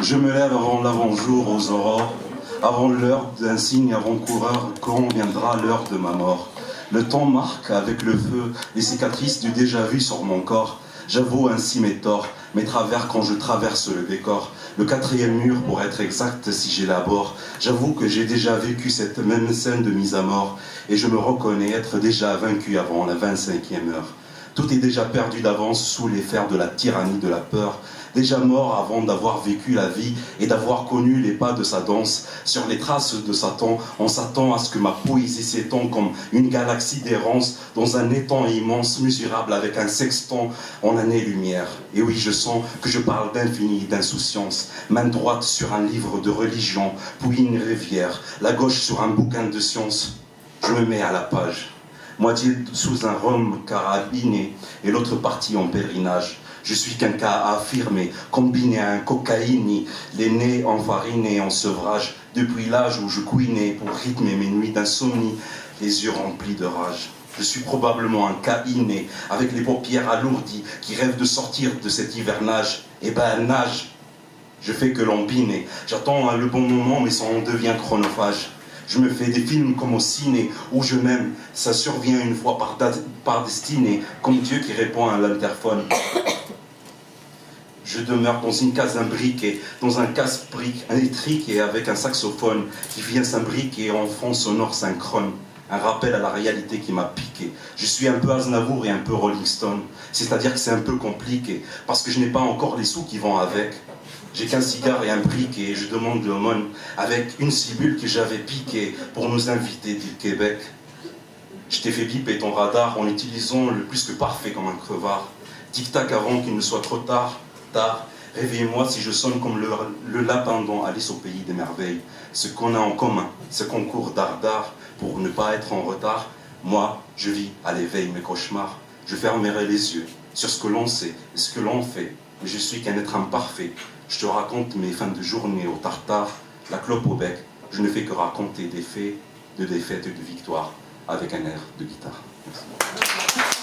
Je me lève avant l'avant-jour aux aurores, avant l'heure d'un signe avant-coureur, quand viendra l'heure de ma mort. Le temps marque avec le feu les cicatrices du déjà-vu sur mon corps. J'avoue ainsi mes torts, mes travers quand je traverse le décor. Le quatrième mur pour être exact si j'élabore. J'avoue que j'ai déjà vécu cette même scène de mise à mort et je me reconnais être déjà vaincu avant la 25e heure. Tout est déjà perdu d'avance sous les fers de la tyrannie de la peur. Déjà mort avant d'avoir vécu la vie et d'avoir connu les pas de sa danse. Sur les traces de Satan, on s'attend à ce que ma poésie s'étend comme une galaxie d'errance dans un étang immense, mesurable avec un sextant en années-lumière. Et oui, je sens que je parle d'infini, d'insouciance. Main droite sur un livre de religion, puis une rivière, la gauche sur un bouquin de science. Je me mets à la page. Moitié sous un rhum carabiné et l'autre partie en pèlerinage. Je suis qu'un cas affirmé, combiné à un cocaïne, les nez enfarinés en sevrage, depuis l'âge où je couinais pour rythmer mes nuits d'insomnie, les yeux remplis de rage. Je suis probablement un cas inné, avec les paupières alourdies, qui rêve de sortir de cet hivernage. Eh ben, nage, je fais que l'embiner. J'attends le bon moment, mais ça en devient chronophage. Je me fais des films comme au ciné, où je m'aime, ça survient une fois par destinée, comme Dieu qui répond à l'interphone. Je demeure dans une case imbriquée, dans un casse-brique électrique et avec un saxophone qui vient s'imbriquer en fond sonore synchrone. Un rappel à la réalité qui m'a piqué. Je suis un peu Aznavour et un peu Rolling Stone, c'est-à-dire que c'est un peu compliqué, parce que je n'ai pas encore les sous qui vont avec. J'ai qu'un cigare et un briquet et je demande l'aumône avec une cibule que j'avais piquée pour nos invités du Québec. Je t'ai fait biper ton radar en utilisant le plus que parfait comme un crevard. Tic-tac avant qu'il ne soit trop tard. Réveillez-moi si je sonne comme le lapin dans Alice au pays des merveilles. Ce qu'on a en commun, ce concours d'art pour ne pas être en retard. Moi, je vis à l'éveil mes cauchemars. Je fermerai les yeux sur ce que l'on sait et ce que l'on fait. Mais je suis qu'un être imparfait. Je te raconte mes fins de journée au tartare, la clope au bec. Je ne fais que raconter des faits, de défaites et de victoires avec un air de guitare. Merci.